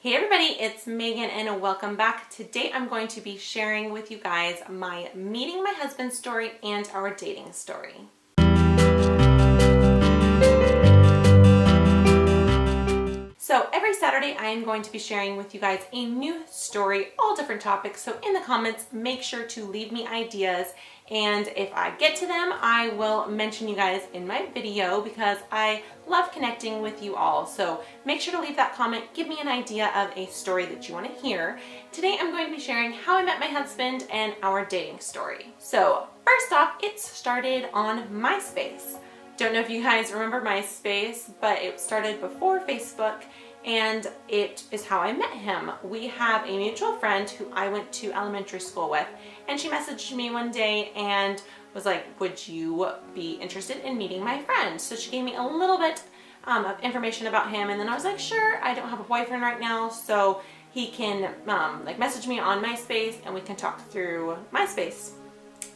Hey everybody, it's Megan and welcome back. Today I'm going to be sharing with you guys my meeting my husband story and our dating story. So every Saturday I am going to be sharing with you guys a new story, all different topics. So in the comments, make sure to leave me ideas, and if I get to them, I will mention you guys in my video because I love connecting with you all. So make sure to leave that comment, give me an idea of a story that you want to hear. Today I'm going to be sharing how I met my husband and our dating story. So first off, it started on MySpace. Don't know if you guys remember MySpace, but it started before Facebook, and it is how I met him. We have a mutual friend who I went to elementary school with, and she messaged me one day and was like, would you be interested in meeting my friend? So she gave me a little bit of information about him, and then I was like, sure, I don't have a boyfriend right now, so he can message me on MySpace and we can talk through MySpace.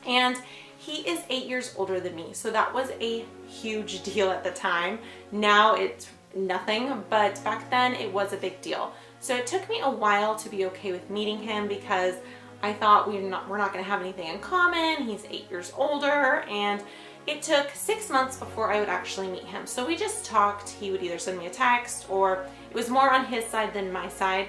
And he is 8 years older than me, so that was a huge deal at the time. Now it's nothing, but back then it was a big deal. So it took me a while to be okay with meeting him because I thought we're not going to have anything in common. He's 8 years older, and it took 6 months before I would actually meet him. So we just talked. He would either send me a text, or it was more on his side than my side.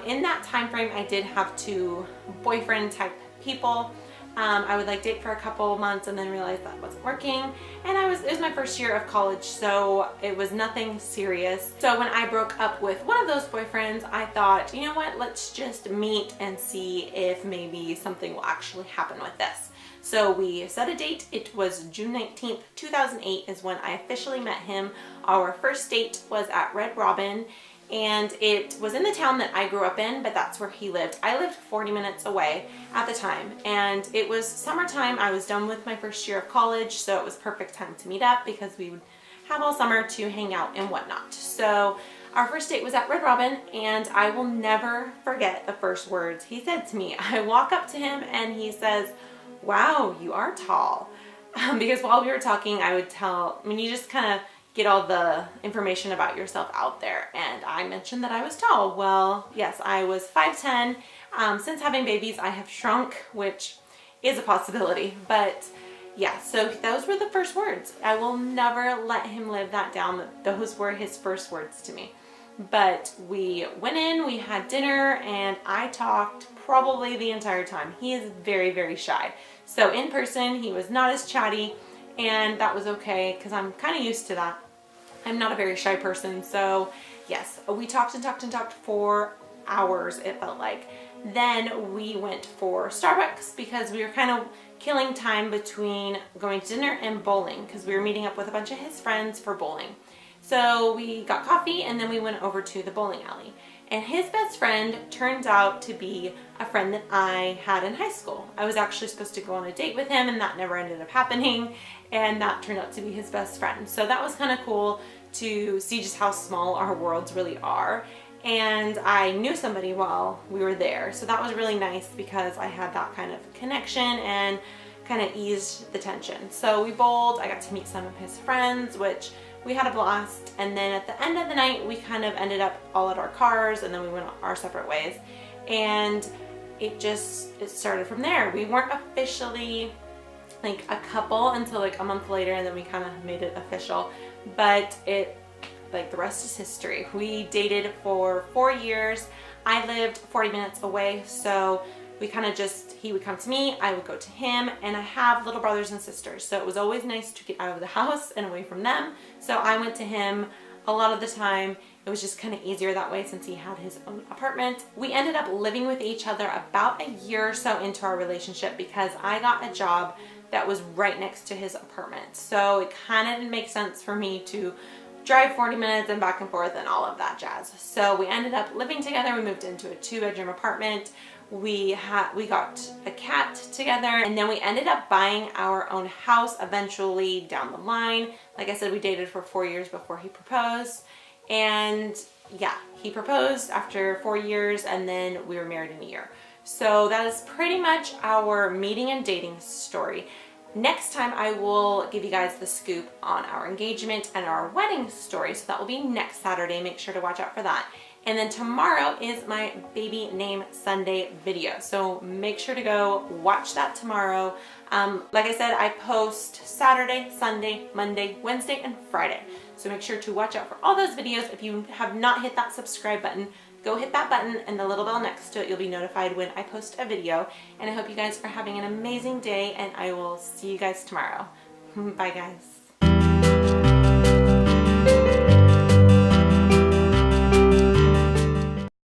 In that time frame, I did have two boyfriend type people. I would date for a couple months and then realize that wasn't working, and it was my first year of college, so it was nothing serious. So when I broke up with one of those boyfriends, I thought, you know what, let's just meet and see if maybe something will actually happen with this. So we set a date. It was June 19th, 2008 is when I officially met him. Our first date was at Red Robin, and it was in the town that I grew up in, but that's where he lived. I lived 40 minutes away at the time, and it was summertime. I was done with my first year of college, so it was perfect time to meet up because we would have all summer to hang out and whatnot. So our first date was at Red Robin, and I will never forget the first words he said to me. I walk up to him and he says, "Wow, you are tall." Because while we were talking, you just kind of get all the information about yourself out there, and I mentioned that I was tall. Well, yes, I was 5'10". Since having babies, I have shrunk, which is a possibility, but yeah, so those were the first words. I will never let him live that down. Those were his first words to me. But we went in, we had dinner, and I talked probably the entire time. He is very, very shy. So in person, he was not as chatty, and that was okay because I'm kind of used to that. I'm not a very shy person, so yes, we talked and talked and talked for hours, it felt like. Then we went for Starbucks because we were kind of killing time between going to dinner and bowling because we were meeting up with a bunch of his friends for bowling. So we got coffee and then we went over to the bowling alley. And his best friend turned out to be a friend that I had in high school. I was actually supposed to go on a date with him, and that never ended up happening, and that turned out to be his best friend. So that was kind of cool to see just how small our worlds really are. And I knew somebody while we were there, so that was really nice because I had that kind of connection and kind of eased the tension. So we bowled, I got to meet some of his friends, which we had a blast, and then at the end of the night we kind of ended up all at our cars, and then we went our separate ways, and it started from there. We weren't officially a couple until a month later, and then we kind of made it official, but the rest is history. We dated for 4 years. I lived 40 minutes away, so we kind of he would come to me, I would go to him, and I have little brothers and sisters, so it was always nice to get out of the house and away from them. So I went to him a lot of the time. It was just kind of easier that way since he had his own apartment. We ended up living with each other about a year or so into our relationship because I got a job that was right next to his apartment. So it kind of didn't make sense for me to drive 40 minutes and back and forth and all of that jazz. So we ended up living together. We moved into a 2-bedroom apartment. We got a cat together, and then we ended up buying our own house eventually down the line. Like I said, we dated for 4 years before he proposed, and yeah, he proposed after 4 years, and then we were married in a year. So that is pretty much our meeting and dating story. Next time I will give you guys the scoop on our engagement and our wedding story, so that will be next Saturday. Make sure to watch out for that. And then tomorrow is my baby name Sunday video. So make sure to go watch that tomorrow. Like I said, I post Saturday, Sunday, Monday, Wednesday, and Friday. So make sure to watch out for all those videos. If you have not hit that subscribe button, go hit that button and the little bell next to it. You'll be notified when I post a video. And I hope you guys are having an amazing day, and I will see you guys tomorrow. Bye guys.